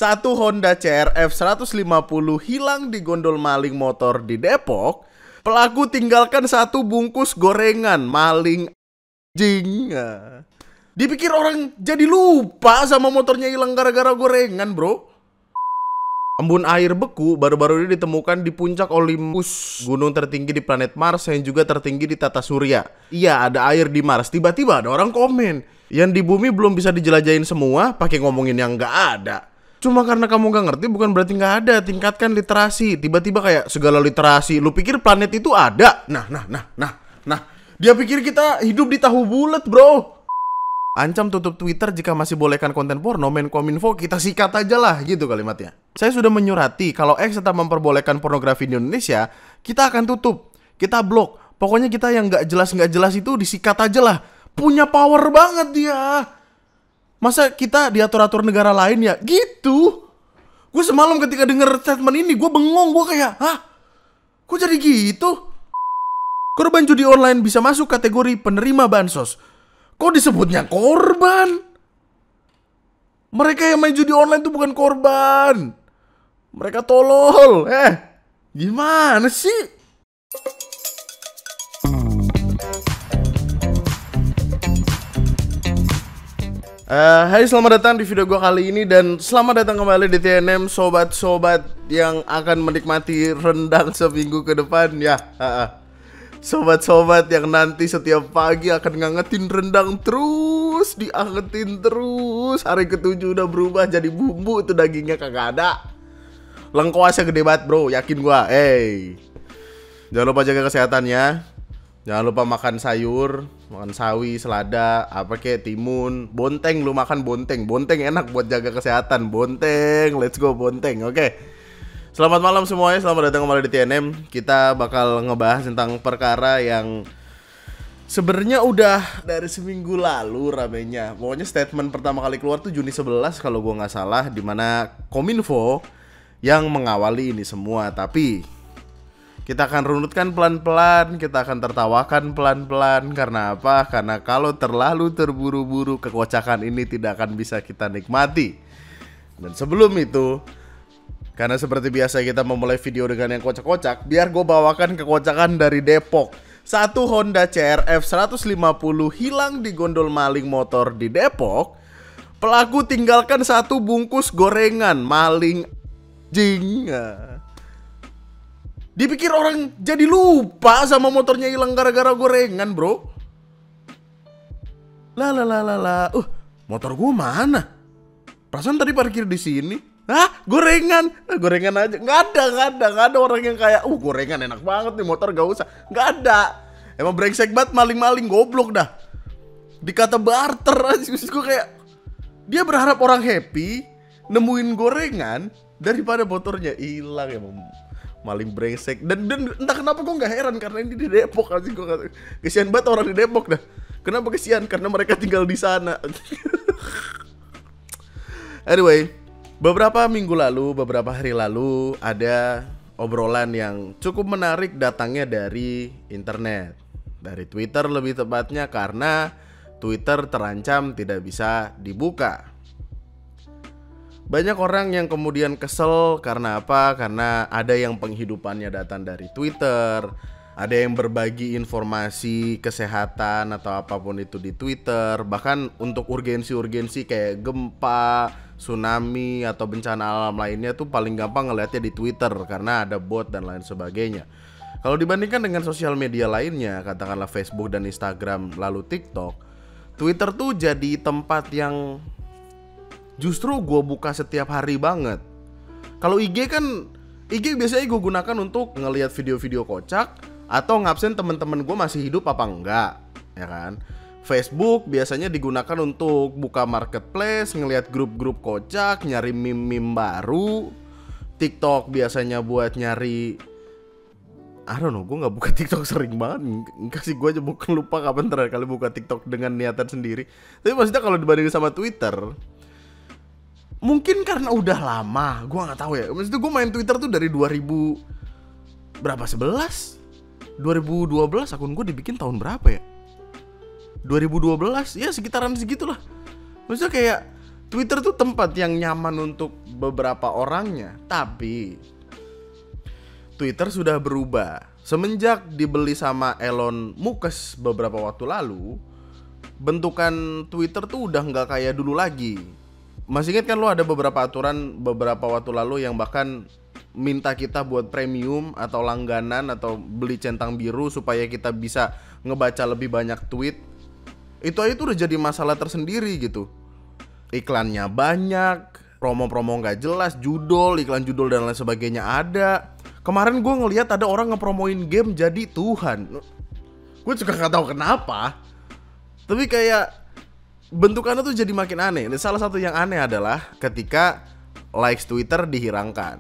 Satu Honda CRF 150 hilang di gondol maling motor di Depok. Pelaku tinggalkan satu bungkus gorengan, maling anjing. Dipikir orang jadi lupa sama motornya hilang gara-gara gorengan, bro. Embun air beku baru-baru ini ditemukan di puncak Olympus, gunung tertinggi di planet Mars yang juga tertinggi di tata surya. Iya, ada air di Mars. Tiba-tiba ada orang komen, yang di bumi belum bisa dijelajahin semua, pakai ngomongin yang nggak ada. Cuma karena kamu nggak ngerti bukan berarti nggak ada. Tingkatkan literasi. Tiba-tiba kayak segala literasi. Lu pikir planet itu ada? Nah. Dia pikir kita hidup di tahu bulat, bro. Ancam tutup Twitter jika masih bolehkan konten porno, Menkominfo kita sikat aja lah, gitu kalimatnya. Saya sudah menyurati kalau X tetap memperbolehkan pornografi di Indonesia, kita akan tutup, kita blok. Pokoknya kita yang nggak jelas itu disikat aja lah. Punya power banget dia. Masa kita diatur-atur negara lain ya? Gitu. Gue semalam ketika denger statement ini, gue bengong, gue kayak, hah? Kok jadi gitu? Korban judi online bisa masuk kategori penerima bansos. Kok disebutnya korban? Mereka yang main judi online itu bukan korban. Mereka tolol. Gimana sih? Hai, selamat datang di video gue kali ini. Dan selamat datang kembali di TNM, sobat-sobat yang akan menikmati rendang seminggu ke depan. Ya, sobat-sobat yang nanti setiap pagi akan ngangetin rendang terus, diangetin terus. Hari ke-7 udah berubah jadi bumbu, itu dagingnya kagak ada. Lengkuasnya gede banget, bro, yakin gua. Jangan lupa jaga kesehatannya. Jangan lupa makan sayur, makan sawi, selada, apa kayak timun, bonteng. Lu makan bonteng. Bonteng enak buat jaga kesehatan. Bonteng, let's go bonteng. Oke. Selamat malam semuanya, selamat datang kembali di TNM. Kita bakal ngebahas tentang perkara yang sebenarnya udah dari seminggu lalu ramenya. Pokoknya statement pertama kali keluar tuh Juni 11 kalau gua nggak salah, dimana Kominfo yang mengawali ini semua. Tapi kita akan runutkan pelan-pelan, kita akan tertawakan pelan-pelan. Karena apa? Karena kalau terlalu terburu-buru, kekocakan ini tidak akan bisa kita nikmati. Dan sebelum itu, karena seperti biasa kita memulai video dengan yang kocak-kocak, biar gue bawakan kekocakan dari Depok. Satu Honda CRF 150 hilang di gondol maling motor di Depok. Pelaku tinggalkan satu bungkus gorengan, maling anjing. Dipikir orang jadi lupa sama motornya hilang gara-gara gorengan, bro. Motor gue mana? Perasaan tadi parkir di sini. Gorengan aja. Nggak ada orang yang kayak, gorengan enak banget nih, motor gak usah. Nggak ada. Emang brengsek banget, maling-maling, goblok dah. Dikata barter aja. Gue kayak, dia berharap orang happy nemuin gorengan daripada motornya hilang. Emang maling brengsek. Dan entah kenapa gue gak heran, karena ini di Depok aja. Gue kesian banget orang di Depok dah. Kenapa kesian? Karena mereka tinggal di sana. Anyway, beberapa minggu lalu, beberapa hari lalu, ada obrolan yang cukup menarik datangnya dari internet. Dari Twitter lebih tepatnya, karena Twitter terancam tidak bisa dibuka. Banyak orang yang kemudian kesel karena apa? Karena ada yang penghidupannya datang dari Twitter. Ada yang berbagi informasi kesehatan atau apapun itu di Twitter. Bahkan untuk urgensi-urgensi kayak gempa, tsunami, atau bencana alam lainnya tuh paling gampang ngeliatnya di Twitter karena ada bot dan lain sebagainya. Kalau dibandingkan dengan sosial media lainnya, katakanlah Facebook dan Instagram, lalu TikTok, Twitter tuh jadi tempat yang justru gue buka setiap hari banget. Kalau IG biasanya gue gunakan untuk ngelihat video-video kocak atau ngabsen teman-teman gue masih hidup apa enggak, ya kan? Facebook biasanya digunakan untuk buka marketplace, ngelihat grup-grup kocak, nyari meme-meme baru. TikTok biasanya buat nyari, I don't know, gue gak buka TikTok sering banget. Enggak sih, gue aja lupa kapan terakhir kali buka TikTok dengan niatan sendiri. Tapi maksudnya kalau dibandingin sama Twitter, mungkin karena udah lama, gue gak tahu ya. Maksudnya gue main Twitter tuh dari 2000 berapa, 11? 2012 akun gue dibikin tahun berapa ya? 2012, ya sekitaran segitulah. Maksudnya kayak Twitter tuh tempat yang nyaman untuk beberapa orangnya, tapi Twitter sudah berubah. Semenjak dibeli sama Elon Musk beberapa waktu lalu, bentukan Twitter tuh udah nggak kayak dulu lagi. Masih ingat kan lo ada beberapa aturan beberapa waktu lalu yang bahkan minta kita buat premium atau langganan atau beli centang biru supaya kita bisa ngebaca lebih banyak tweet. Itu aja tuh udah jadi masalah tersendiri gitu. Iklannya banyak, promo-promo nggak jelas, iklan judul dan lain sebagainya ada. Kemarin gue ngelihat ada orang ngepromoin game jadi Tuhan. Gue juga nggak tahu kenapa. Tapi kayak bentukannya tuh jadi makin aneh. Dan salah satu yang aneh adalah ketika likes Twitter dihilangkan.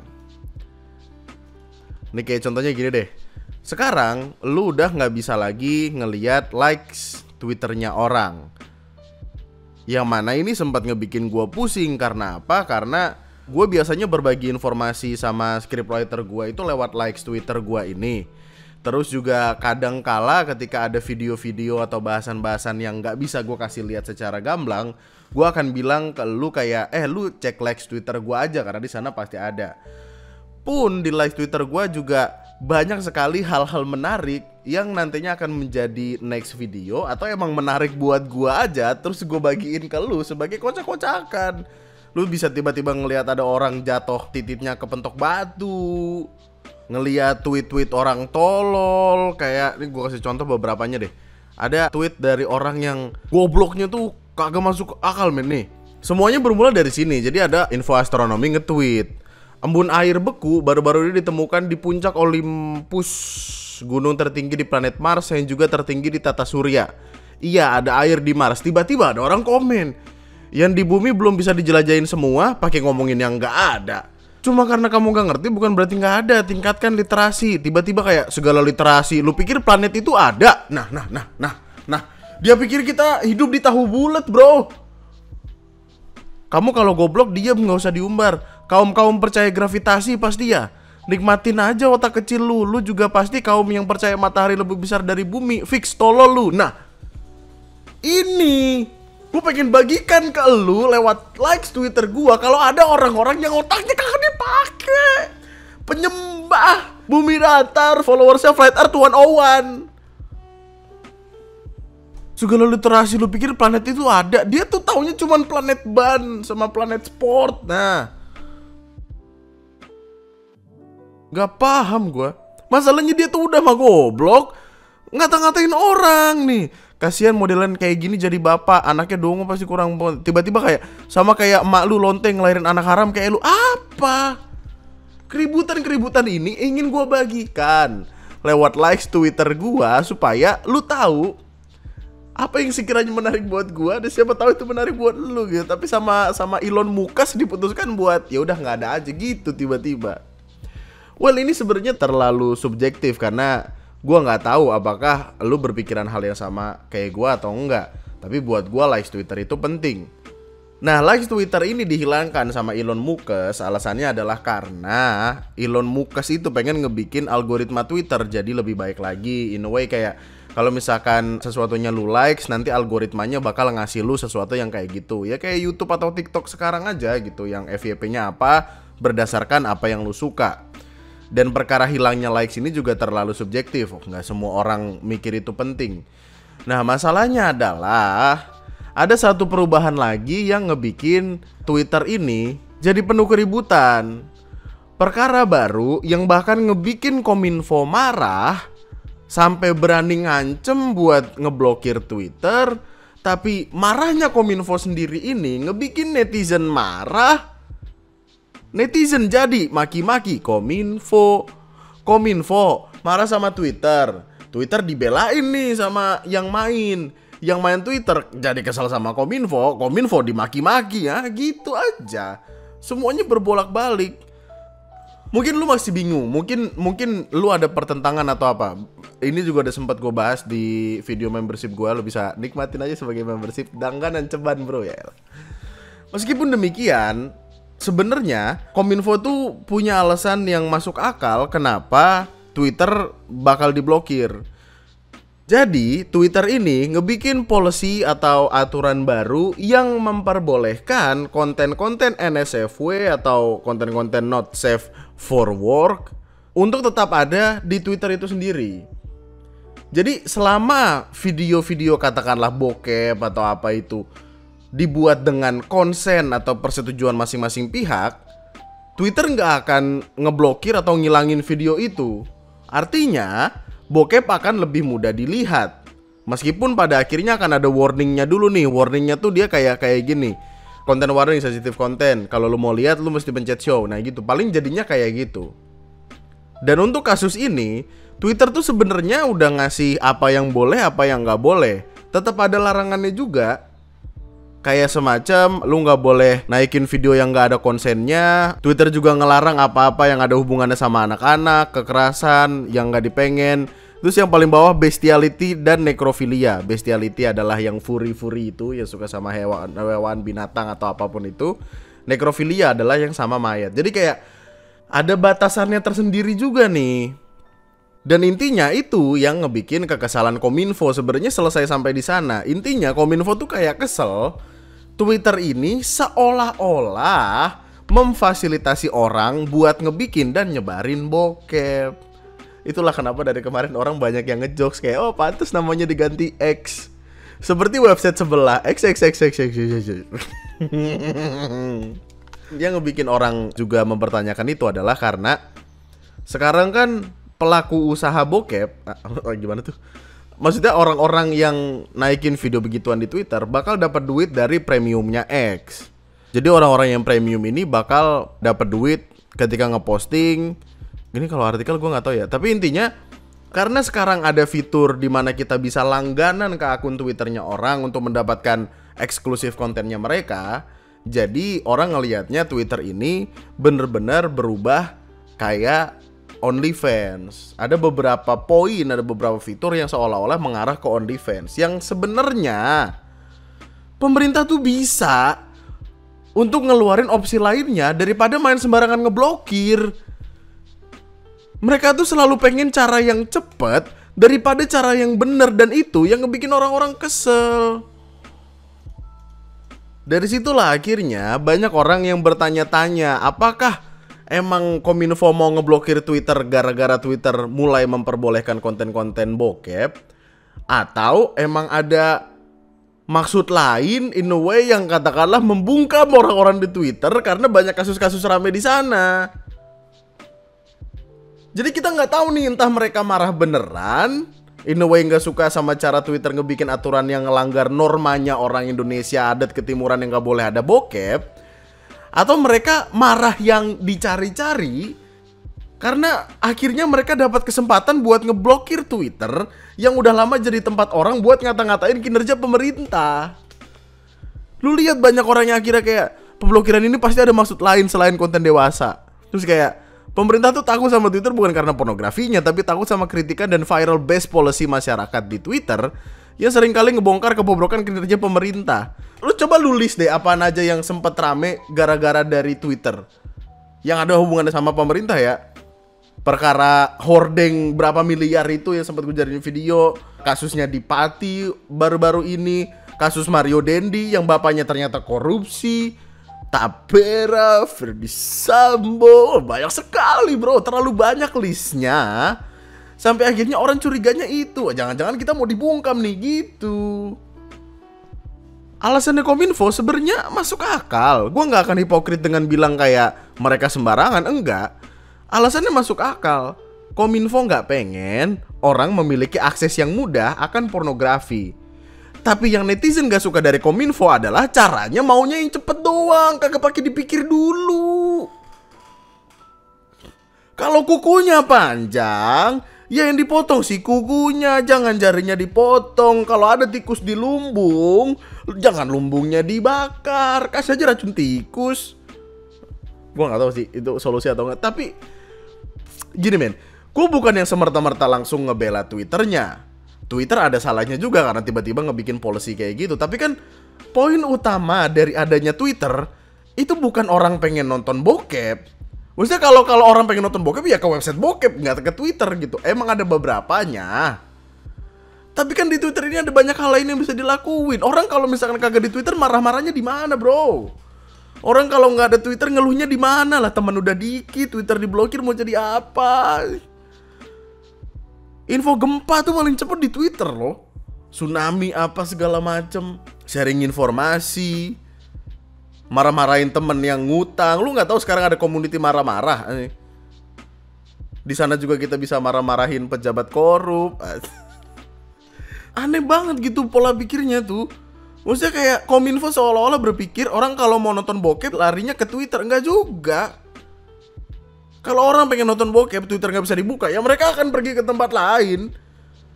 Ini kayak contohnya gini deh. Sekarang lu udah nggak bisa lagi ngelihat likes Twitternya orang. Yang mana ini sempat ngebikin gue pusing. Karena apa? Karena gue biasanya berbagi informasi sama scriptwriter gue itu lewat likes Twitter gue ini. Terus juga kadang kala ketika ada video-video atau bahasan-bahasan yang gak bisa gue kasih lihat secara gamblang, gue akan bilang ke lu kayak, lu cek likes Twitter gue aja karena di sana pasti ada. Pun di likes Twitter gue juga banyak sekali hal-hal menarik yang nantinya akan menjadi next video atau emang menarik buat gue aja, terus gue bagiin ke lu sebagai kocak-kocakan. Lu bisa tiba-tiba ngelihat ada orang jatuh titiknya kepentok batu, ngelihat tweet-tweet orang tolol. Kayak ini gue kasih contoh beberapanya deh. Ada tweet dari orang yang gobloknya tuh kagak masuk akal men nih. Semuanya bermula dari sini. Jadi ada info astronomi nge-tweet, embun air beku baru-baru ini ditemukan di puncak Olympus, gunung tertinggi di planet Mars yang juga tertinggi di tata surya. Iya, ada air di Mars. Tiba-tiba ada orang komen, yang di bumi belum bisa dijelajahin semua, pakai ngomongin yang nggak ada. Cuma karena kamu nggak ngerti bukan berarti nggak ada. Tingkatkan literasi. Tiba-tiba kayak segala literasi. Lu pikir planet itu ada? Nah. Dia pikir kita hidup di tahu bulat, bro. Kamu kalau goblok diam, nggak usah diumbar. Kaum percaya gravitasi pasti ya. Nikmatin aja otak kecil lu. Lu juga pasti kaum yang percaya matahari lebih besar dari bumi. Fix tolol lu. Nah, ini gue pengen bagikan ke lu lewat likes Twitter gue. Kalau ada orang-orang yang otaknya kagak dipakai, penyembah bumi datar, followersnya Flat Earth 101. Segala literasi lu pikir planet itu ada. Dia tuh taunya cuman planet ban sama planet sport. Nah, gak paham gue. Masalahnya dia tuh udah mah goblok, ngata-ngatain orang nih. Kasihan modelan kayak gini jadi bapak, anaknya dongo pasti kurang. Tiba-tiba kayak sama kayak emak lu lonteng ngelahirin anak haram kayak lu. Apa? Keributan ini ingin gue bagikan lewat likes Twitter gue supaya lu tahu apa yang sekiranya menarik buat gue, dan siapa tahu itu menarik buat lu gitu. Tapi sama Elon Musk diputuskan buat ya udah nggak ada aja gitu tiba-tiba. Well, ini sebenarnya terlalu subjektif karena gue nggak tahu apakah lu berpikiran hal yang sama kayak gue atau enggak. Tapi buat gue likes Twitter itu penting. Nah, likes Twitter ini dihilangkan sama Elon Musk. Alasannya adalah karena Elon Musk itu pengen ngebikin algoritma Twitter jadi lebih baik lagi. In a way kayak kalau misalkan sesuatunya lu likes, nanti algoritmanya bakal ngasih lu sesuatu yang kayak gitu. Ya kayak YouTube atau TikTok sekarang aja gitu, yang FYP-nya apa berdasarkan apa yang lu suka. Dan perkara hilangnya likes ini juga terlalu subjektif. Nggak semua orang mikir itu penting. Nah, masalahnya adalah ada satu perubahan lagi yang ngebikin Twitter ini jadi penuh keributan. Perkara baru yang bahkan ngebikin Kominfo marah sampai berani ngancem buat ngeblokir Twitter. Tapi marahnya Kominfo sendiri ini ngebikin netizen marah. Netizen jadi maki-maki Kominfo marah sama Twitter. Twitter dibelain nih sama yang main Twitter jadi kesal sama Kominfo dimaki-maki ya, gitu aja. Semuanya berbolak-balik. Mungkin lu masih bingung, mungkin lu ada pertentangan atau apa. Ini juga udah sempat gue bahas di video membership gue. Lu bisa nikmatin aja sebagai membership. Danggan ceban bro ya. Meskipun demikian, sebenarnya Kominfo tuh punya alasan yang masuk akal kenapa Twitter bakal diblokir. Jadi, Twitter ini ngebikin policy atau aturan baru yang memperbolehkan konten-konten NSFW atau konten-konten not safe for work untuk tetap ada di Twitter itu sendiri. Jadi, selama video-video katakanlah bokep atau apa itu dibuat dengan konsen atau persetujuan masing-masing pihak, Twitter nggak akan ngeblokir atau ngilangin video itu. Artinya, bokep akan lebih mudah dilihat. Meskipun pada akhirnya akan ada warningnya dulu nih. Warningnya tuh dia kayak gini. Konten warning, sensitive konten. Kalau lu mau lihat lu mesti pencet show. Nah gitu, paling jadinya kayak gitu. Dan untuk kasus ini, Twitter tuh sebenarnya udah ngasih apa yang boleh, apa yang nggak boleh. Tetap ada larangannya juga. Kayak semacam lu nggak boleh naikin video yang nggak ada konsennya. Twitter juga ngelarang apa-apa yang ada hubungannya sama anak-anak, kekerasan yang nggak dipengen. Terus yang paling bawah bestiality dan necrophilia. Bestiality adalah yang furi-furi itu, yang suka sama hewan binatang atau apapun itu. Necrophilia adalah yang sama mayat. Jadi kayak ada batasannya tersendiri juga nih. Dan intinya itu yang ngebikin kekesalan Kominfo sebenarnya selesai sampai di sana. Intinya Kominfo tuh kayak kesel Twitter ini seolah-olah memfasilitasi orang buat ngebikin dan nyebarin bokep. Itulah kenapa dari kemarin orang banyak yang ngejokes kayak, oh pantas namanya diganti X. Seperti website sebelah XXXXX. Yang ngebikin orang juga mempertanyakan itu adalah karena sekarang kan pelaku usaha bokep, gimana tuh? Maksudnya orang-orang yang naikin video begituan di Twitter bakal dapat duit dari premiumnya X. Jadi orang-orang yang premium ini bakal dapat duit ketika ngeposting. Ini kalau artikel gue nggak tahu ya. Tapi intinya karena sekarang ada fitur di mana kita bisa langganan ke akun Twitternya orang untuk mendapatkan eksklusif kontennya mereka. Jadi orang ngelihatnya Twitter ini bener-bener berubah kayak OnlyFans. Ada beberapa poin, ada beberapa fitur yang seolah-olah mengarah ke OnlyFans. Yang sebenarnya pemerintah tuh bisa untuk ngeluarin opsi lainnya daripada main sembarangan ngeblokir. Mereka tuh selalu pengen cara yang cepet daripada cara yang bener, dan itu yang ngebikin orang-orang kesel. Dari situlah akhirnya banyak orang yang bertanya-tanya, apakah emang Kominfo mau ngeblokir Twitter gara-gara Twitter mulai memperbolehkan konten-konten bokep? Atau emang ada maksud lain in a way yang katakanlah membungkam orang-orang di Twitter karena banyak kasus-kasus rame di sana? Jadi kita nggak tahu nih, entah mereka marah beneran, in a way nggak suka sama cara Twitter ngebikin aturan yang ngelanggar normanya orang Indonesia, adat ketimuran yang nggak boleh ada bokep, atau mereka marah yang dicari-cari karena akhirnya mereka dapat kesempatan buat ngeblokir Twitter yang udah lama jadi tempat orang buat ngata-ngatain kinerja pemerintah. Lu lihat banyak orang yang akhirnya kayak, pemblokiran ini pasti ada maksud lain selain konten dewasa. Terus kayak pemerintah tuh takut sama Twitter bukan karena pornografinya, tapi takut sama kritikan dan viral based policy masyarakat di Twitter yang seringkali ngebongkar kebobrokan kinerja pemerintah. Lu coba lu list deh apaan aja yang sempet rame gara-gara dari Twitter yang ada hubungannya sama pemerintah ya. Perkara hordeng berapa miliar itu yang sempat gue jadiin video, kasusnya di Pati baru-baru ini, kasus Mario Dendi yang bapaknya ternyata korupsi, Tapera, Ferdy Sambo, banyak sekali bro, terlalu banyak listnya. Sampai akhirnya orang curiganya itu, jangan-jangan kita mau dibungkam nih gitu. Alasannya Kominfo sebenarnya masuk akal. Gue nggak akan hipokrit dengan bilang kayak mereka sembarangan, enggak. Alasannya masuk akal. Kominfo nggak pengen orang memiliki akses yang mudah akan pornografi. Tapi yang netizen gak suka dari Kominfo adalah caranya maunya yang cepet doang, kagak pakai dipikir dulu. Kalau kukunya panjang, ya yang dipotong sih kukunya, jangan jarinya dipotong. Kalau ada tikus di lumbung, jangan lumbungnya dibakar, kasih aja racun tikus. Gua nggak tahu sih itu solusi atau enggak. Tapi gini men, gue bukan yang semerta-merta langsung ngebela Twitternya. Twitter ada salahnya juga karena tiba-tiba ngebikin policy kayak gitu. Tapi kan poin utama dari adanya Twitter itu bukan orang pengen nonton bokep. Maksudnya kalau orang pengen nonton bokep ya ke website bokep, nggak ke Twitter gitu. Emang ada beberapanya. Tapi kan di Twitter ini ada banyak hal lain yang bisa dilakuin. Orang kalau misalkan kagak di Twitter, marah-marahnya di mana, bro? Orang kalau nggak ada Twitter, ngeluhnya di mana lah? Teman udah dikit, Twitter diblokir, mau jadi apa? Info gempa tuh paling cepet di Twitter loh. Tsunami apa segala macem. Sharing informasi. Marah-marahin temen yang ngutang. Lu nggak tahu sekarang ada community marah-marah. Di sana juga kita bisa marah-marahin pejabat korup. Aneh banget gitu pola pikirnya tuh. Maksudnya kayak Kominfo seolah-olah berpikir orang kalau mau nonton bokep larinya ke Twitter. Enggak juga. Kalau orang pengen nonton bokep, Twitter nggak bisa dibuka, ya mereka akan pergi ke tempat lain.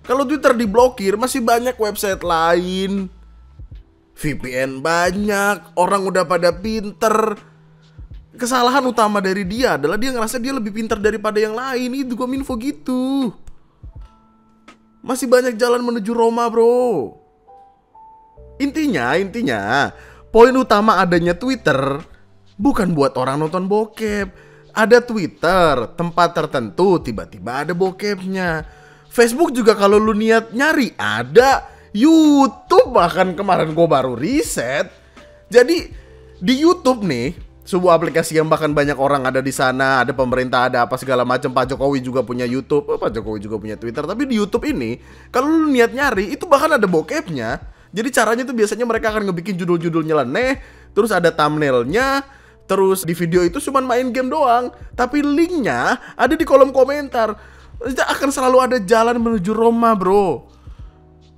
Kalau Twitter diblokir, masih banyak website lain. VPN banyak, orang udah pada pinter. Kesalahan utama dari dia adalah dia ngerasa dia lebih pintar daripada yang lain. Itu Kominfo gitu. Masih banyak jalan menuju Roma, bro. Intinya, poin utama adanya Twitter bukan buat orang nonton bokep. Ada Twitter, tempat tertentu tiba-tiba ada bokepnya. Facebook juga kalau lu niat nyari ada. YouTube bahkan kemarin gue baru riset. Jadi di YouTube nih, sebuah aplikasi yang bahkan banyak orang ada di sana, ada pemerintah, ada apa segala macam. Pak Jokowi juga punya YouTube, Pak Jokowi juga punya Twitter. Tapi di YouTube ini, kalau lu niat nyari, itu bahkan ada bokepnya. Jadi caranya tuh biasanya mereka akan ngebikin judul-judul nyeleneh, terus ada thumbnailnya, terus di video itu cuma main game doang, tapi linknya ada di kolom komentar. Akan selalu ada jalan menuju Roma, bro.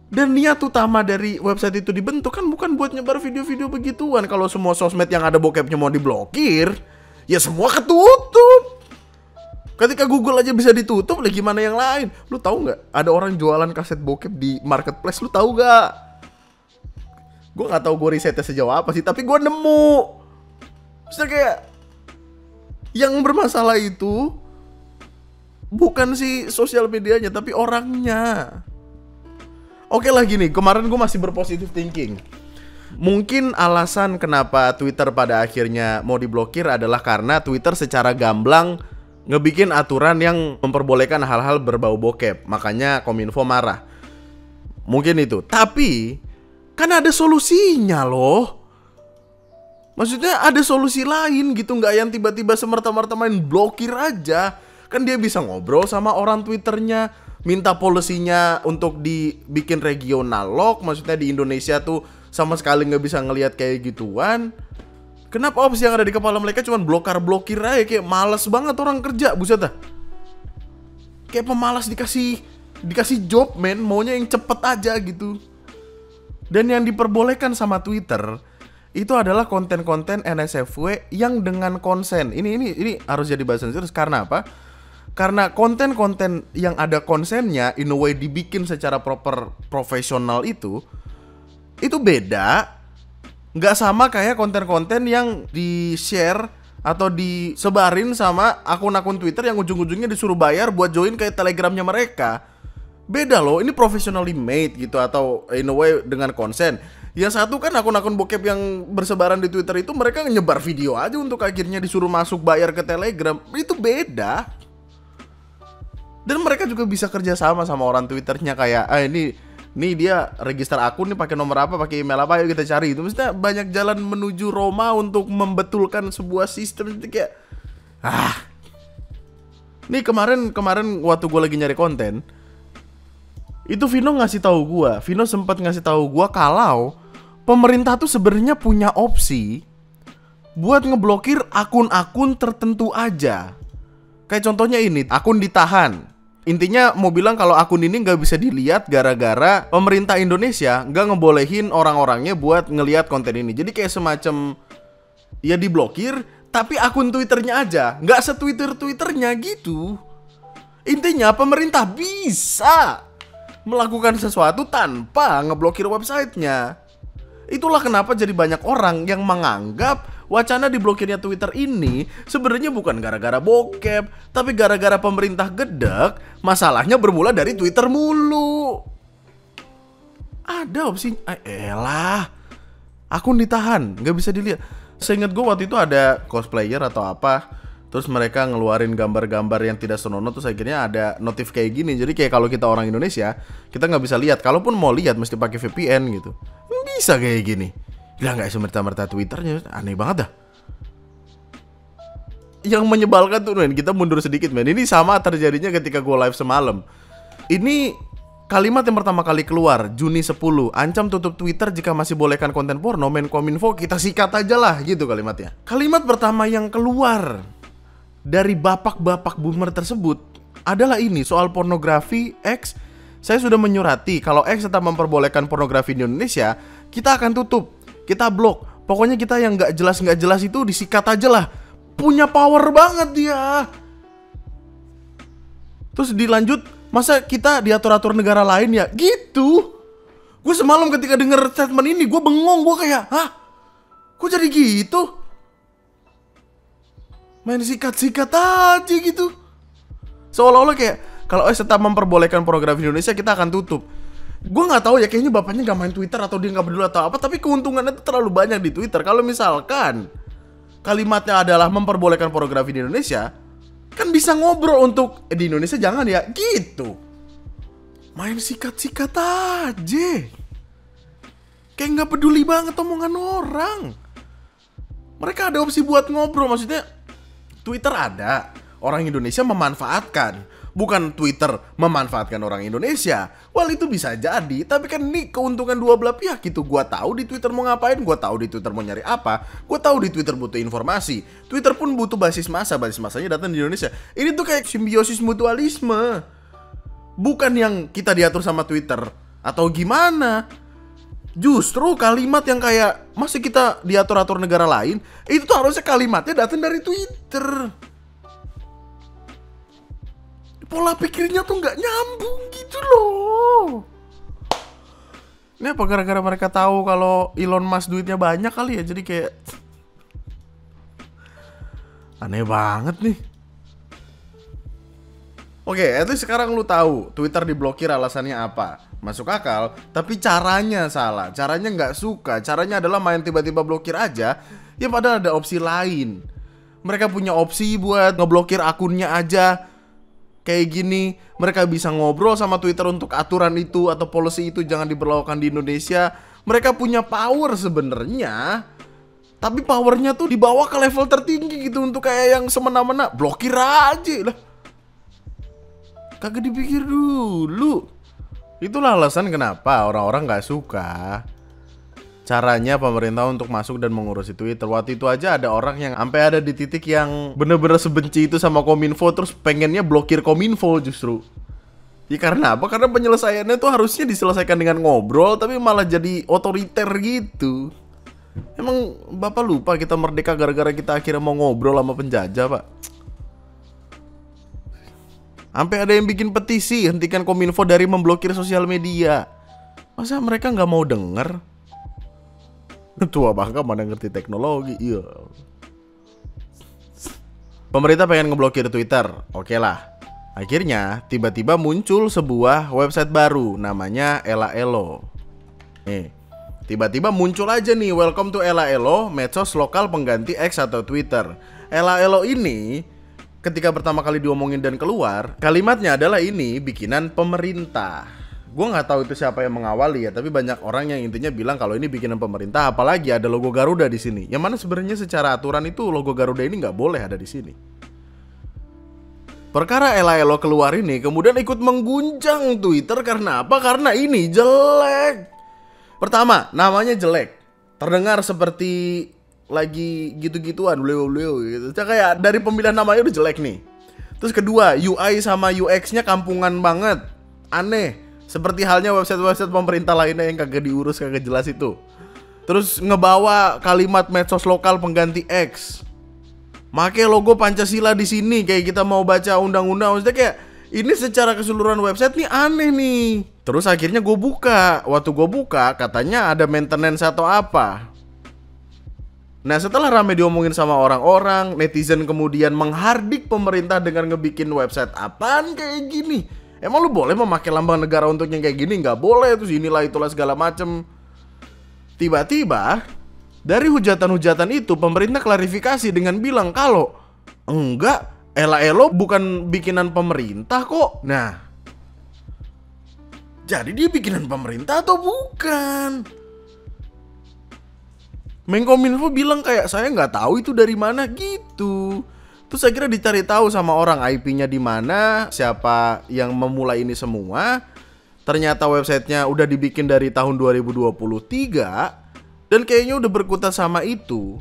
Dan niat utama dari website itu dibentuk kan bukan buat nyebar video-video begituan. Kalau semua sosmed yang ada bokepnya mau diblokir, ya semua ketutup. Ketika Google aja bisa ditutup, lagi gimana yang lain? Lu tahu nggak? Ada orang jualan kaset bokep di marketplace, lu tahu nggak? Gue nggak tahu gue risetnya sejauh apa sih, tapi gue nemu. Maksudnya kayak yang bermasalah itu bukan si sosial medianya, tapi orangnya. Oke lah gini, kemarin gue masih berpositif thinking. Mungkin alasan kenapa Twitter pada akhirnya mau diblokir adalah karena Twitter secara gamblang ngebikin aturan yang memperbolehkan hal-hal berbau bokep. Makanya Kominfo marah. Mungkin itu. Tapi kan ada solusinya loh. Maksudnya ada solusi lain gitu, nggak yang tiba-tiba semerta-merta main blokir aja. Kan dia bisa ngobrol sama orang Twitternya, minta polisinya untuk dibikin regional lock. Maksudnya di Indonesia tuh sama sekali nggak bisa ngelihat kayak gituan. Kenapa opsi yang ada di kepala mereka cuma blokir aja? Kayak males banget orang kerja, buset dah. Kayak pemalas dikasih job, men. Maunya yang cepet aja gitu. Dan yang diperbolehkan sama Twitter itu adalah konten-konten NSFW yang dengan konsen. Ini harus jadi bahasan serius. Karena apa? Karena konten-konten yang ada konsennya in a way dibikin secara proper profesional itu beda. Nggak sama kayak konten-konten yang di-share atau disebarin sama akun-akun Twitter yang ujung-ujungnya disuruh bayar buat join kayak Telegramnya mereka. Beda loh, ini professionally made gitu atau in a way dengan konsen. Yang satu kan akun-akun bokep yang bersebaran di Twitter itu mereka nyebar video aja untuk akhirnya disuruh masuk bayar ke Telegram. Itu beda. Dan mereka juga bisa kerja sama orang Twitternya kayak ini dia register akun nih pakai nomor apa, pakai email apa, ayo kita cari. Itu maksudnya banyak jalan menuju Roma untuk membetulkan sebuah sistem. Itu kayak Nih kemarin waktu gue lagi nyari konten, itu Vino sempat ngasih tahu gue kalau pemerintah tuh sebenarnya punya opsi buat ngeblokir akun-akun tertentu aja. Kayak contohnya ini, akun ditahan. Intinya mau bilang kalau akun ini nggak bisa dilihat gara-gara pemerintah Indonesia nggak ngebolehin orang-orangnya buat ngelihat konten ini. Jadi kayak semacam ya diblokir, tapi akun Twitternya aja, nggak se-Twitternya gitu. Intinya pemerintah bisa melakukan sesuatu tanpa ngeblokir websitenya. Itulah kenapa jadi banyak orang yang menganggap wacana diblokirnya Twitter ini sebenarnya bukan gara-gara bokep, tapi gara-gara pemerintah gedek. Masalahnya bermula dari Twitter mulu. Ada opsi, akun ditahan, nggak bisa dilihat. Seingat gue waktu itu ada cosplayer atau apa, Terus mereka ngeluarin gambar-gambar yang tidak senonoh, terus akhirnya ada notif kayak gini. Jadi kayak kalau kita orang Indonesia, kita nggak bisa lihat. Kalaupun mau lihat mesti pakai VPN gitu. Bisa kayak gini. Gila, nggak semerta-merta Twitternya, aneh banget dah. Yang menyebalkan tuh, men, kita mundur sedikit, men. Ini sama terjadinya ketika gue live semalam. Ini kalimat yang pertama kali keluar, Juni 10, ancam tutup Twitter jika masih bolehkan konten porno, Menkominfo kita sikat aja lah, gitu kalimatnya. Kalimat pertama yang keluar dari bapak-bapak boomer tersebut adalah ini, soal pornografi X. Saya sudah menyurati, kalau X tetap memperbolehkan pornografi di Indonesia, kita akan tutup, kita blok. Pokoknya kita yang nggak jelas itu disikat aja lah. Punya power banget dia. Terus dilanjut, masa kita diatur-atur negara lain ya? Gitu. Gue semalam ketika denger statement ini, gue bengong, gue kayak, hah? Kok jadi gitu? Main sikat-sikat aja gitu. Seolah-olah kayak kalau tetap memperbolehkan pornografi di Indonesia, kita akan tutup. Gue nggak tahu ya, kayaknya bapaknya nggak main Twitter atau dia nggak peduli atau apa. Tapi keuntungannya itu terlalu banyak di Twitter. Kalau misalkan kalimatnya adalah memperbolehkan pornografi di Indonesia, kan bisa ngobrol untuk di Indonesia jangan ya, gitu. Main sikat-sikat aja. Kayak nggak peduli banget omongan orang. Mereka ada opsi buat ngobrol, maksudnya Twitter ada, orang Indonesia memanfaatkan. Bukan Twitter memanfaatkan orang Indonesia. Well, itu bisa jadi, tapi kan ini keuntungan dua belah pihak gitu. Gua tahu di Twitter mau ngapain, gua tahu di Twitter mau nyari apa, gua tahu di Twitter butuh informasi. Twitter pun butuh basis masanya datang di Indonesia. Ini tuh kayak simbiosis mutualisme. Bukan yang kita diatur sama Twitter atau gimana. Justru kalimat yang kayak masih kita diatur-atur negara lain, itu tuh harusnya kalimatnya datang dari Twitter. Pola pikirnya tuh nggak nyambung gitu loh. Ini apa gara-gara mereka tahu kalau Elon Musk duitnya banyak kali ya, jadi kayak aneh banget nih. Oke, itu sekarang lu tahu Twitter diblokir alasannya apa. Masuk akal, tapi caranya salah. Caranya nggak suka. Caranya adalah main tiba-tiba blokir aja. Ya padahal ada opsi lain. Mereka punya opsi buat ngeblokir akunnya aja. Kayak gini, mereka bisa ngobrol sama Twitter untuk aturan itu atau policy itu jangan diberlakukan di Indonesia. Mereka punya power sebenarnya. Tapi powernya tuh dibawa ke level tertinggi gitu untuk kayak yang semena-mena. Blokir aja lah. Kagak dipikir dulu. Itulah alasan kenapa orang-orang gak suka caranya pemerintah untuk masuk dan mengurusi Twitter. Waktu itu aja ada orang yang sampai ada di titik yang bener-bener sebenci itu sama Kominfo, terus pengennya blokir Kominfo justru. Ya karena apa? Karena penyelesaiannya tuh harusnya diselesaikan dengan ngobrol, tapi malah jadi otoriter gitu. Emang Bapak lupa kita merdeka gara-gara kita akhirnya mau ngobrol sama penjajah, Pak? Sampai ada yang bikin petisi hentikan Kominfo dari memblokir sosial media. Masa mereka nggak mau denger? Tua bangka mana ngerti teknologi. Iya. Pemerintah pengen ngeblokir Twitter. Oke lah. Akhirnya tiba-tiba muncul sebuah website baru namanya Ella Elo. Tiba-tiba muncul aja nih, welcome to Ella Elo, medsos lokal pengganti X atau Twitter. Ella Elo ini ketika pertama kali diomongin dan keluar, kalimatnya adalah ini bikinan pemerintah. Gue nggak tahu itu siapa yang mengawali ya, tapi banyak orang yang intinya bilang kalau ini bikinan pemerintah, apalagi ada logo Garuda di sini. Yang mana sebenarnya secara aturan itu logo Garuda ini nggak boleh ada di sini. Perkara Ella Elo keluar ini kemudian ikut mengguncang Twitter karena apa? Karena ini jelek. Pertama, namanya jelek. Terdengar seperti lagi gitu-gituan, beliau gitu. Kayak dari pemilihan namanya udah jelek nih. Terus kedua, UI sama UX-nya kampungan banget. Aneh. Seperti halnya website-website pemerintah lainnya yang kagak diurus, kagak jelas itu. Terus ngebawa kalimat medsos lokal pengganti X. Make logo Pancasila di sini kayak kita mau baca undang-undang. Maksudnya kayak ini secara keseluruhan website nih aneh nih. Terus akhirnya gue buka. Waktu gue buka katanya ada maintenance atau apa. Nah setelah rame diomongin sama orang-orang, netizen kemudian menghardik pemerintah dengan ngebikin website apaan kayak gini. Emang lu boleh memakai lambang negara untuk yang kayak gini? Nggak boleh, terus inilah itulah segala macem. Tiba-tiba dari hujatan-hujatan itu pemerintah klarifikasi dengan bilang kalau Enggak, Ela Elo bukan bikinan pemerintah kok. Nah, jadi dia bikinan pemerintah atau bukan? Menkominfo bilang kayak saya nggak tahu itu dari mana gitu. Terus akhirnya dicari tahu sama orang IP-nya di mana, siapa yang memulai ini semua. Ternyata websitenya udah dibikin dari tahun 2023 dan kayaknya udah berkutat sama itu.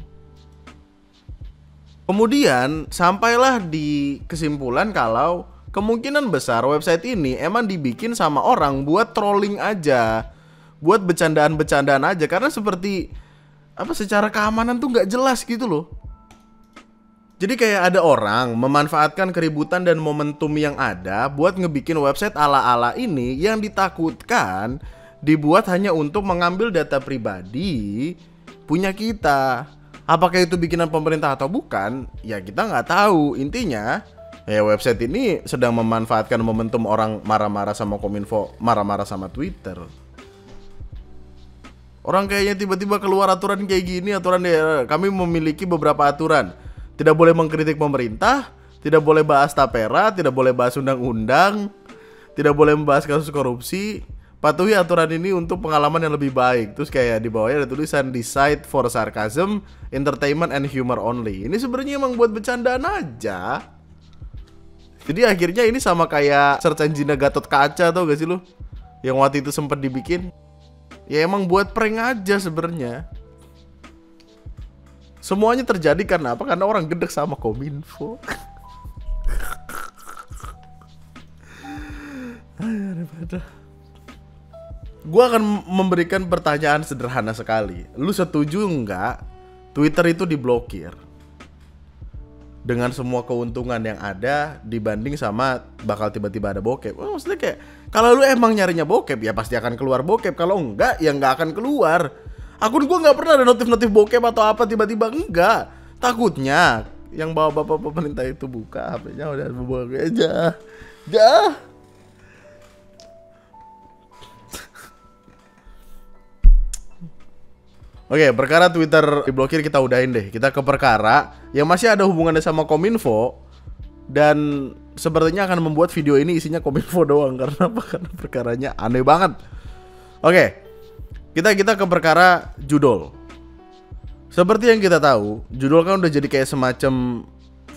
Kemudian sampailah di kesimpulan kalau kemungkinan besar website ini emang dibikin sama orang buat trolling aja, buat bercandaan-bercandaan aja, karena seperti secara keamanan tuh nggak jelas gitu loh. Jadi kayak ada orang memanfaatkan keributan dan momentum yang ada buat ngebikin website ala-ala ini yang ditakutkan dibuat hanya untuk mengambil data pribadi punya kita. Apakah itu bikinan pemerintah atau bukan? Ya kita nggak tahu. Intinya ya website ini sedang memanfaatkan momentum orang marah-marah sama Kominfo, marah-marah sama Twitter. Orang kayaknya tiba-tiba keluar aturan kayak gini, aturan ya, kami memiliki beberapa aturan. Tidak boleh mengkritik pemerintah, tidak boleh bahas tapera, tidak boleh bahas undang-undang, tidak boleh membahas kasus korupsi. Patuhi aturan ini untuk pengalaman yang lebih baik. Terus kayak di bawahnya ada tulisan decide for sarcasm, entertainment and humor only. Ini sebenarnya emang buat bercandaan aja. Jadi akhirnya ini sama kayak search engine Gatot Kaca, tau gak sih lu? Yang waktu itu sempat dibikin. Ya emang buat prank aja sebenarnya. Semuanya terjadi karena apa? Karena orang gedek sama Kominfo. Gue akan memberikan pertanyaan sederhana sekali. Lu setuju nggak Twitter itu diblokir? Dengan semua keuntungan yang ada dibanding sama bakal tiba-tiba ada bokep. Maksudnya kayak kalau lu emang nyarinya bokep ya pasti akan keluar bokep. Kalau enggak ya nggak akan keluar. Akun gue nggak pernah ada notif-notif bokep atau apa tiba-tiba, enggak. Takutnya yang bawa bapak pemerintah itu buka HP-nya udah bokep aja. Dah. Oke, perkara Twitter diblokir kita udahin deh. Kita ke perkara yang masih ada hubungannya sama Kominfo dan sepertinya akan membuat video ini isinya Kominfo doang. Karena apa? Karena perkaranya aneh banget. Oke. Kita ke perkara judul. Seperti yang kita tahu, judul kan udah jadi kayak semacam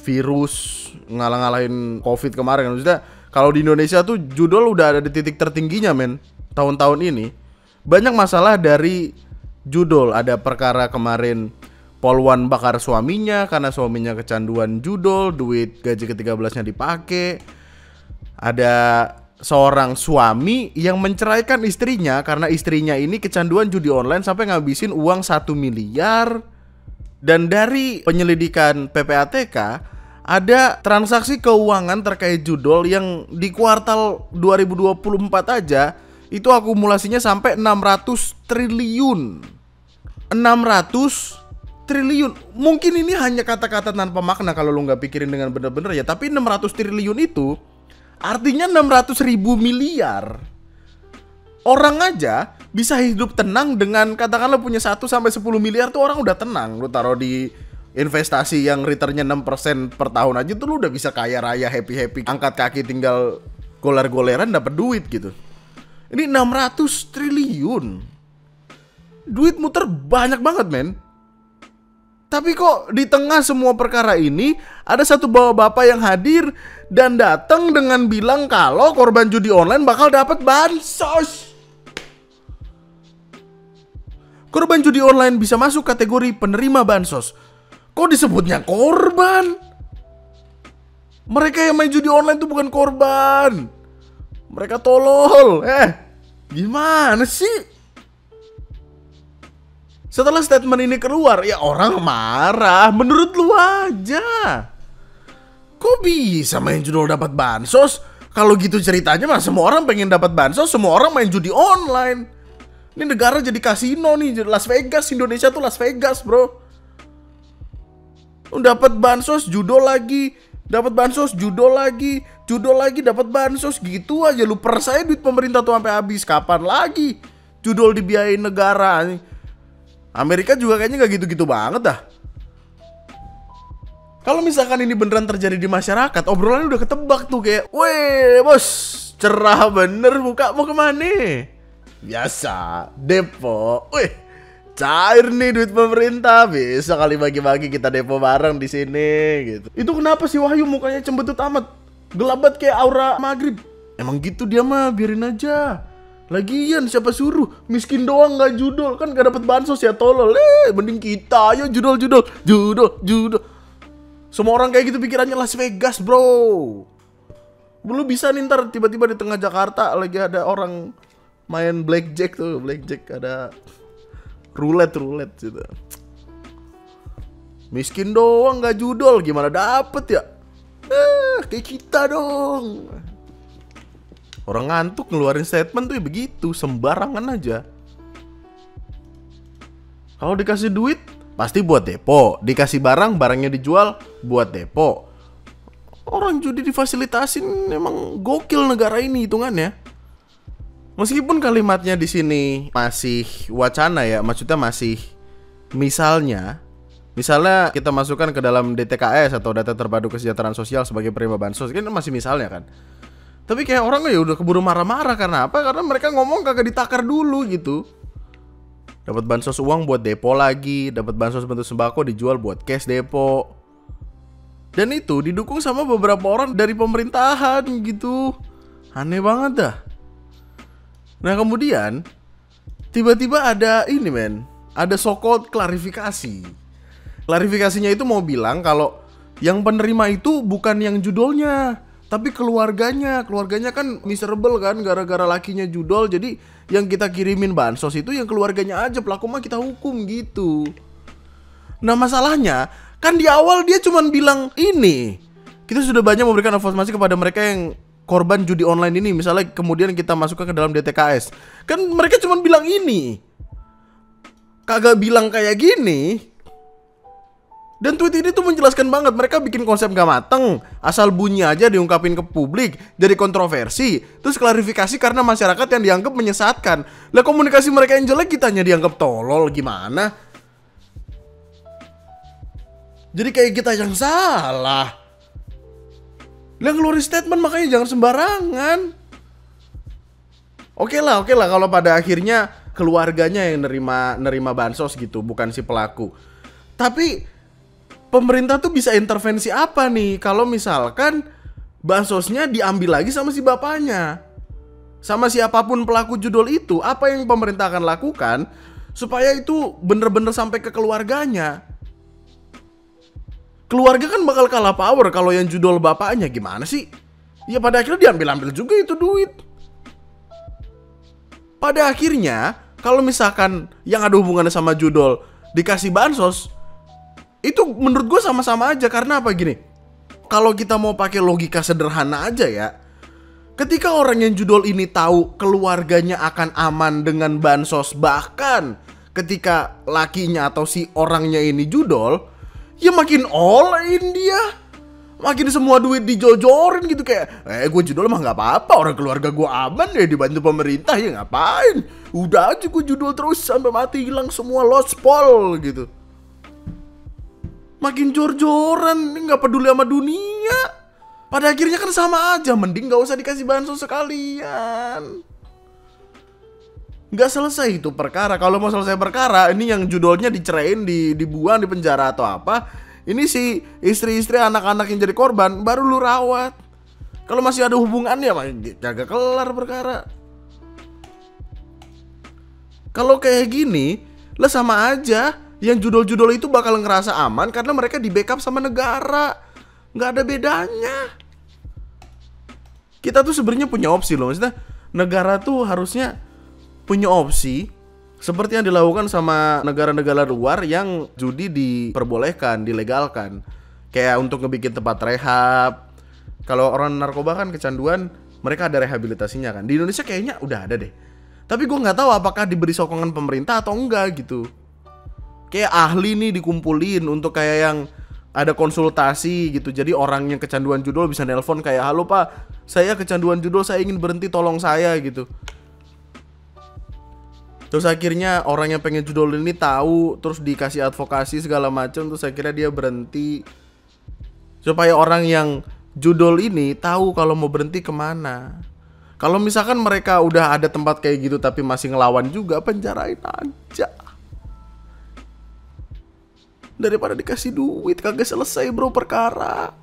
virus ngalah-ngalahin COVID kemarin. Maksudnya kalau di Indonesia tuh judul udah ada di titik tertingginya men. Tahun-tahun ini banyak masalah dari judul. Ada perkara kemarin Polwan bakar suaminya karena suaminya kecanduan judul, duit gaji ke-13-nya dipakai. Ada seorang suami yang menceraikan istrinya karena istrinya ini kecanduan judi online sampai ngabisin uang 1 miliar. Dan dari penyelidikan PPATK ada transaksi keuangan terkait judul yang di kuartal 2024 aja itu akumulasinya sampai 600 triliun. 600 triliun. Mungkin ini hanya kata-kata tanpa makna kalau lu nggak pikirin dengan bener-bener ya. Tapi 600 triliun itu artinya 600.000 miliar. Orang aja bisa hidup tenang dengan katakanlah punya 1 sampai 10 miliar tuh orang udah tenang. Lu taruh di investasi yang returnnya 6% per tahun aja tuh lu udah bisa kaya raya, happy-happy, angkat kaki tinggal goler-goleran dapat duit gitu. Ini 600 triliun. Duit muter banyak banget men. Tapi kok di tengah semua perkara ini ada satu bapak-bapak yang hadir dan datang dengan bilang kalau korban judi online bakal dapat bansos. Korban judi online bisa masuk kategori penerima bansos. Kok disebutnya korban? Mereka yang main judi online itu bukan korban. Mereka tolol. Gimana sih? Setelah statement ini keluar, ya orang marah. Menurut lu aja. Kok bisa main judul dapat bansos? Kalau gitu ceritanya mah semua orang pengen dapat bansos, semua orang main judi online. Ini negara jadi kasino nih, Las Vegas. Indonesia tuh Las Vegas, bro. Dapat bansos, judul lagi. Dapat bansos, judul lagi. Judul lagi, dapat bansos. Gitu aja lu percaya duit pemerintah tuh sampai habis. Kapan lagi judul dibiayain negara nih? Amerika juga kayaknya gak gitu-gitu banget dah. Kalau misalkan ini beneran terjadi di masyarakat, obrolannya udah ketebak tuh kayak, weh bos, cerah bener muka mau kemana? Biasa, depo. Weh, cair nih duit pemerintah, bisa kali bagi-bagi kita depo bareng di sini gitu. Itu kenapa sih Wahyu mukanya cembetut amat? Gelabat kayak aura maghrib. Emang gitu dia mah, biarin aja. Lagian siapa suruh miskin doang nggak judol, kan gak dapet bansos ya tolol. Mending kita ayo judol. Semua orang kayak gitu pikirannya Las Vegas bro. Belum bisa nih ntar tiba-tiba di tengah Jakarta lagi ada orang main blackjack tuh, blackjack ada roulette gitu. Miskin doang nggak judol, gimana dapet ya? Kayak kita dong. Orang ngantuk ngeluarin statement tuh ya begitu, sembarangan aja. Kalau dikasih duit pasti buat depo, dikasih barang, barangnya dijual buat depo. Orang judi difasilitasin, emang gokil negara ini hitungannya. Meskipun kalimatnya di sini masih wacana ya, maksudnya masih misalnya kita masukkan ke dalam DTKS atau data terpadu kesejahteraan sosial sebagai penerima bansos, kan masih misalnya kan. Tapi kayak orang ya udah keburu marah-marah karena apa? Karena mereka ngomong kagak ditakar dulu gitu. Dapat bansos uang buat depo lagi, dapat bansos bentuk sembako dijual buat cash depo. Dan itu didukung sama beberapa orang dari pemerintahan gitu. Aneh banget dah. Nah kemudian tiba-tiba ada ini ada so-called klarifikasi. Klarifikasinya itu mau bilang kalau yang penerima itu bukan yang judolnya, tapi keluarganya. Keluarganya kan miserable kan gara-gara lakinya judol. Jadi yang kita kirimin bansos itu yang keluarganya aja, pelaku mah kita hukum gitu. Nah masalahnya kan di awal dia cuman bilang ini, kita sudah banyak memberikan informasi kepada mereka yang korban judi online ini. Misalnya kemudian kita masukkan ke dalam DTKS, kan mereka cuman bilang ini, kagak bilang kayak gini. Dan tweet ini tuh menjelaskan banget, mereka bikin konsep gak mateng, asal bunyi aja diungkapin ke publik, jadi kontroversi, terus klarifikasi karena masyarakat yang dianggap menyesatkan. Lah komunikasi mereka yang jelek kitanya dianggap tolol, gimana? Jadi kayak kita yang salah. Lah ngeluarin statement makanya jangan sembarangan. Oke lah kalau pada akhirnya keluarganya yang nerima bansos gitu, bukan si pelaku. Tapi pemerintah tuh bisa intervensi apa nih kalau misalkan bansosnya diambil lagi sama si bapaknya, sama siapapun pelaku judol itu? Apa yang pemerintah akan lakukan supaya itu bener-bener sampai ke keluarganya? Keluarga kan bakal kalah power kalau yang judol bapaknya, gimana sih? Ya pada akhirnya diambil juga itu duit. Pada akhirnya kalau misalkan yang ada hubungannya sama judol dikasih bansos, itu menurut gue sama-sama aja. Karena apa gini, kalau kita mau pakai logika sederhana aja ya, ketika orang yang judol ini tahu keluarganya akan aman dengan bansos, bahkan ketika lakinya atau si orangnya ini judol, ya makin all in dia, makin semua duit dijojorin gitu. Kayak gue judol mah gak apa-apa, orang keluarga gue aman ya, dibantu pemerintah ya ngapain, udah aja gue judol terus sampai mati, hilang semua lost pol gitu. Makin jor-joran, nggak peduli sama dunia. Pada akhirnya kan sama aja, mending nggak usah dikasih bansos sekalian. Nggak selesai itu perkara. Kalau mau selesai perkara, ini yang judolnya dicerain, dibuang di penjara atau apa, ini si istri-istri anak-anak yang jadi korban baru lu rawat. Kalau masih ada hubungannya, jaga kelar perkara. Kalau kayak gini, lah sama aja. Yang judol-judol itu bakal ngerasa aman karena mereka di backup sama negara. Nggak ada bedanya. Kita tuh sebenarnya punya opsi loh. Maksudnya negara tuh harusnya punya opsi seperti yang dilakukan sama negara-negara luar yang judi diperbolehkan, dilegalkan. Kayak untuk ngebikin tempat rehab. Kalau orang narkoba kan kecanduan, mereka ada rehabilitasinya kan. Di Indonesia kayaknya udah ada deh. Tapi gue nggak tahu apakah diberi sokongan pemerintah atau enggak gitu. Kayak ahli nih dikumpulin untuk kayak yang ada konsultasi gitu. Jadi orang yang kecanduan judol bisa nelpon kayak, halo pak, saya kecanduan judol, saya ingin berhenti, tolong saya gitu. Terus akhirnya orang yang pengen judol ini tahu, terus dikasih advokasi segala macam, terus akhirnya dia berhenti. Supaya orang yang judol ini tahu kalau mau berhenti kemana. Kalau misalkan mereka udah ada tempat kayak gitu tapi masih ngelawan juga, penjarain aja. Daripada dikasih duit, kagak selesai bro perkara.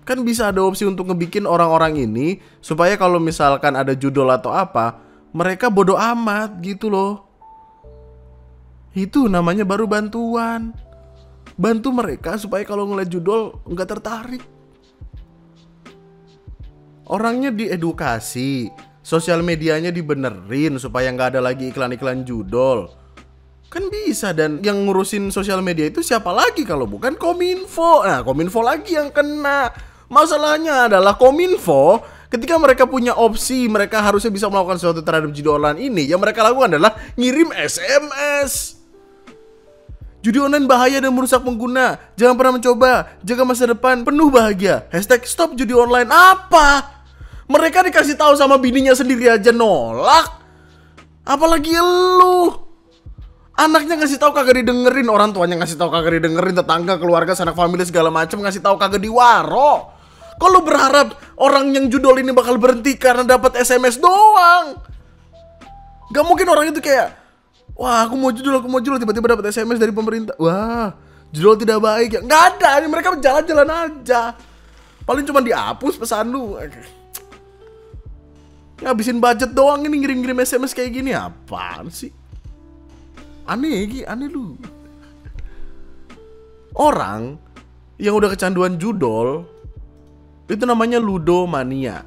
Kan bisa ada opsi untuk ngebikin orang-orang ini supaya kalau misalkan ada judol atau apa, mereka bodoh amat gitu loh. Itu namanya baru bantuan. Bantu mereka supaya kalau ngeliat judol nggak tertarik. Orangnya diedukasi, sosial medianya dibenerin supaya nggak ada lagi iklan-iklan judol. Kan bisa, dan yang ngurusin sosial media itu siapa lagi kalau bukan Kominfo. Nah, Kominfo lagi yang kena. Masalahnya adalah Kominfo ketika mereka punya opsi, mereka harusnya bisa melakukan sesuatu terhadap judi online ini. Yang mereka lakukan adalah ngirim SMS. Judi online bahaya dan merusak pengguna. Jangan pernah mencoba. Jaga masa depan penuh bahagia. #stop judi online. Apa? Mereka dikasih tahu sama bininya sendiri aja nolak. Apalagi lu. Anaknya ngasih tahu kagak didengerin, orang tuanya ngasih tahu kagak didengerin, tetangga, keluarga, sanak famili segala macam ngasih tahu kagak diwaro. Kok lu berharap orang yang judol ini bakal berhenti karena dapat SMS doang? Gak mungkin orang itu kayak, wah aku mau judul, tiba-tiba dapat SMS dari pemerintah. Wah, judul tidak baik ya. Nggak ada, ini mereka jalan-jalan aja. Paling cuma dihapus pesan lu. Ngabisin budget doang ini ngirim-ngirim SMS kayak gini, apaan sih? Aneh lu. Orang yang udah kecanduan judol itu namanya ludomania.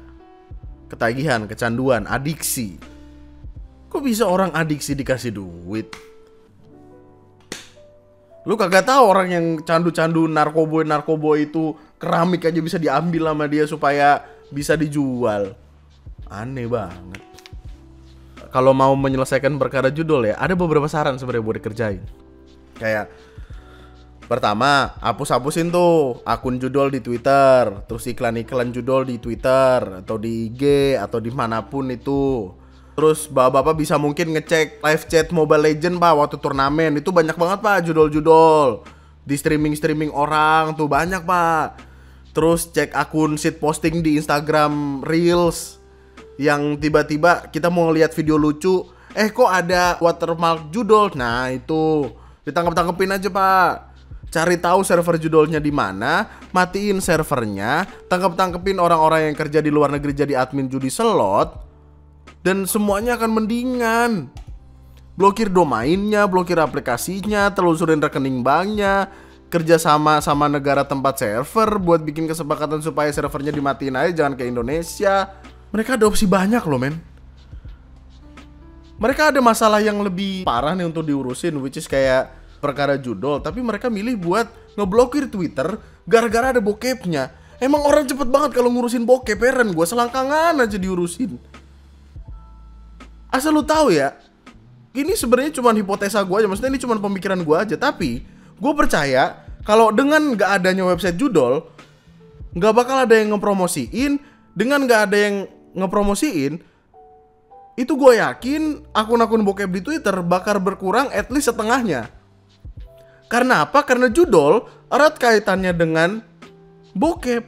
Ketagihan, kecanduan, adiksi. Kok bisa orang adiksi dikasih duit? Lu kagak tahu orang yang candu-candu narkoba itu keramik aja bisa diambil sama dia supaya bisa dijual. Aneh banget. Kalau mau menyelesaikan perkara judol ya, ada beberapa saran sebenarnya buat dikerjain. Kayak pertama, hapus-hapusin tuh akun judol di Twitter, terus iklan-iklan judol di Twitter atau di IG atau dimanapun itu. Terus bapak-bapak bisa mungkin ngecek live chat Mobile Legends pak waktu turnamen. Itu banyak banget pak judol-judol di streaming orang tuh, banyak pak. Terus cek akun shit posting di Instagram Reels yang tiba-tiba kita mau ngeliat video lucu, kok ada watermark judol. Nah itu ditangkep-tangkepin aja pak. Cari tahu server judolnya di mana, matiin servernya, tangkep-tangkepin orang-orang yang kerja di luar negeri jadi admin judi slot, dan semuanya akan mendingan. Blokir domainnya, blokir aplikasinya, telusurin rekening banknya, kerja sama negara tempat server buat bikin kesepakatan supaya servernya dimatiin aja, jangan ke Indonesia. Mereka ada opsi banyak loh men. Mereka ada masalah yang lebih parah nih untuk diurusin, which is kayak perkara judol, tapi mereka milih buat ngeblokir Twitter gara-gara ada bokepnya. Emang orang cepet banget kalau ngurusin bokep, heran gue, selangkangan aja diurusin. Asal lu tahu ya, ini sebenarnya cuma hipotesa gue aja, maksudnya ini cuma pemikiran gue aja, tapi gue percaya kalau dengan nggak adanya website judol, nggak bakal ada yang ngepromosiin. Dengan nggak ada yang ngepromosiin, itu gue yakin akun-akun bokep di Twitter bakal berkurang at least setengahnya. Karena apa? Karena judol erat kaitannya dengan bokep.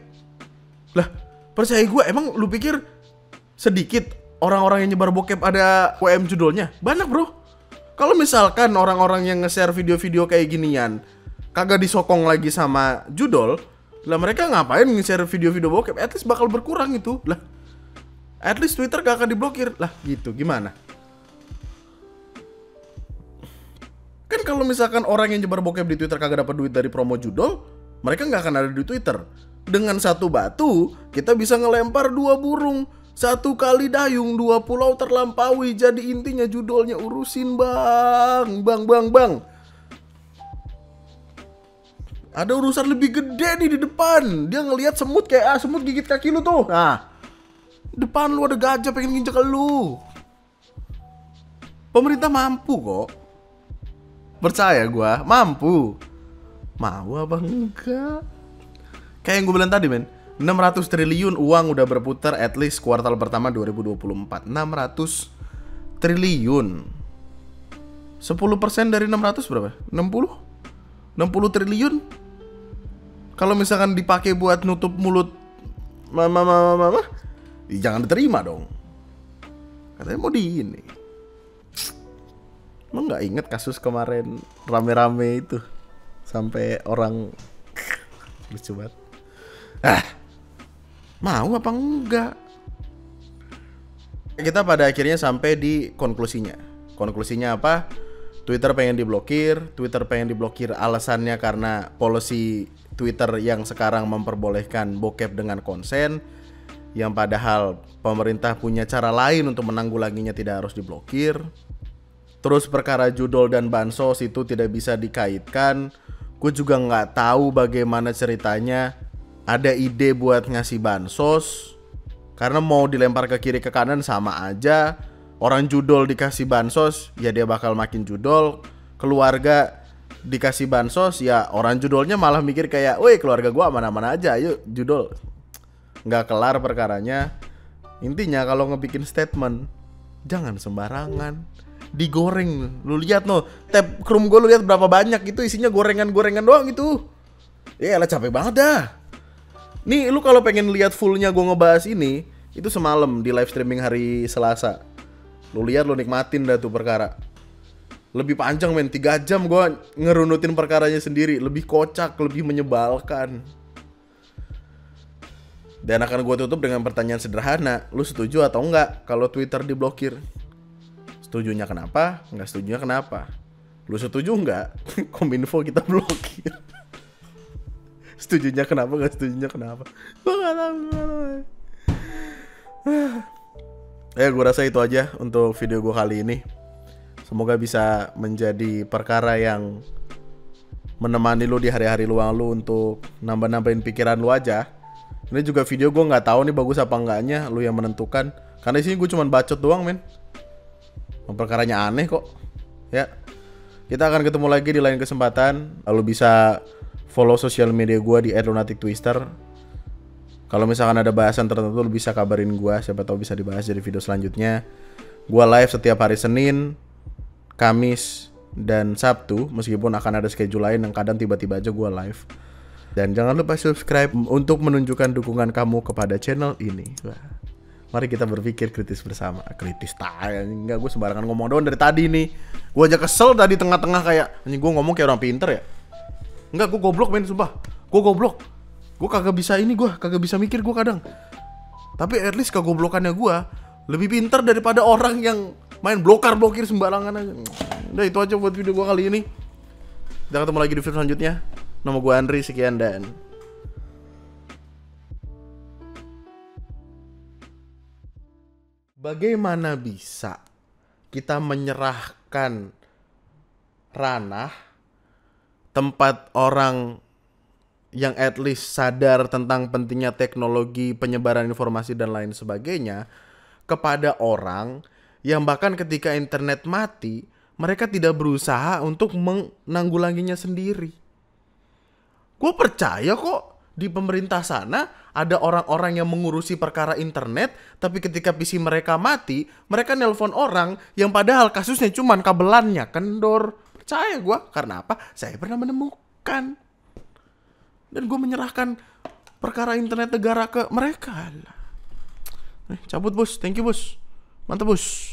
Lah, percaya gue, emang lu pikir sedikit orang-orang yang nyebar bokep ada WM judolnya? Banyak bro. Kalau misalkan orang-orang yang nge-share video-video kayak ginian kagak disokong lagi sama judol, lah mereka ngapain nge-share video-video bokep? At least bakal berkurang itu. Lah, at least Twitter gak akan diblokir. Lah gitu, gimana? Kan kalau misalkan orang yang nyebar bokep di Twitter kagak dapat duit dari promo judol, mereka gak akan ada di Twitter. Dengan satu batu, kita bisa ngelempar dua burung. Satu kali dayung, dua pulau terlampaui. Jadi intinya judolnya urusin bang. Ada urusan lebih gede nih di depan. Dia ngelihat semut kayak semut gigit kaki lu tuh. Nah, depan lu ada gajah pengen nginjek lu. Pemerintah mampu kok. Percaya gua, mampu. Mau apa enggak? Kayak yang gue bilang tadi men, 600 triliun uang udah berputar at least kuartal pertama 2024. 600 triliun. 10% dari 600 berapa? 60 triliun. Kalau misalkan dipakai buat nutup mulut mama, jangan diterima dong. Katanya mau di ini. Emang nggak inget kasus kemarin rame-rame itu sampai orang lucu banget. Mau apa enggak? Kita pada akhirnya sampai di konklusinya. Konklusinya apa? Twitter pengen diblokir alasannya karena policy Twitter yang sekarang memperbolehkan bokep dengan konsen, yang padahal pemerintah punya cara lain untuk menanggulanginya, tidak harus diblokir. Terus perkara judul dan bansos itu tidak bisa dikaitkan. Gue juga nggak tahu bagaimana ceritanya ada ide buat ngasih bansos, karena mau dilempar ke kiri ke kanan sama aja. Orang judul dikasih bansos, ya dia bakal makin judul. Keluarga dikasih bansos, ya orang judulnya malah mikir kayak, woi keluarga gua aman-aman aja, yuk judul. Nggak kelar perkaranya. Intinya kalau ngebikin statement, jangan sembarangan. Digoreng. Lu lihat no, tab Chrome gue lu lihat berapa banyak, itu isinya gorengan-gorengan doang itu. Ya lah capek banget dah. Nih lu kalau pengen lihat fullnya gue ngebahas ini, itu semalam di live streaming hari Selasa. Lu lihat, lu nikmatin dah tuh perkara. Lebih panjang men, 3 jam gue ngerunutin perkaranya sendiri. Lebih kocak, lebih menyebalkan. Dan akan gue tutup dengan pertanyaan sederhana. Lu setuju atau enggak kalau Twitter diblokir? Setujunya kenapa? Enggak setujunya kenapa? Lu setuju enggak? Kominfo kita blokir. Setujunya kenapa? Enggak setujunya kenapa? Gue gak tahu. Gue rasa itu aja untuk video gue kali ini. Semoga bisa menjadi perkara yang menemani lu di hari-hari luang lu untuk nambah-nambahin pikiran lu aja. Ini juga video gue nggak tahu nih bagus apa enggaknya, lu yang menentukan. Karena di sini gue cuma bacot doang men. Perkaranya aneh kok. Ya, kita akan ketemu lagi di lain kesempatan. Lu bisa follow sosial media gue di @lunatictwister. Kalau misalkan ada bahasan tertentu lu bisa kabarin gue, siapa tahu bisa dibahas dari video selanjutnya. Gue live setiap hari Senin, Kamis, dan Sabtu, meskipun akan ada schedule lain yang kadang tiba-tiba aja gue live. Dan jangan lupa subscribe untuk menunjukkan dukungan kamu kepada channel ini. Wah. Mari kita berpikir kritis bersama. Kritis enggak, gue sembarangan ngomong doang dari tadi nih. Gue aja kesel tadi tengah-tengah kayak gue ngomong kayak orang pinter ya. Enggak, gue goblok men, sumpah. Gue goblok. Gue kagak bisa kagak bisa mikir gue kadang. Tapi at least kegoblokannya gue lebih pintar daripada orang yang main blokir sembarangan aja. Udah itu aja buat video gue kali ini. Kita ketemu lagi di video selanjutnya. Nama gue Andri, sekian dan bagaimana bisa kita menyerahkan ranah tempat orang yang at least sadar tentang pentingnya teknologi, penyebaran informasi dan lain sebagainya kepada orang yang bahkan ketika internet mati, mereka tidak berusaha untuk menanggulanginya sendiri. Gue percaya kok di pemerintah sana ada orang-orang yang mengurusi perkara internet, tapi ketika PC mereka mati, mereka nelpon orang yang padahal kasusnya cuman kabelannya kendor. Percaya gue, karena apa? Saya pernah menemukan. Dan gue menyerahkan perkara internet negara ke mereka. Cabut bos, thank you bos. Mantap bos.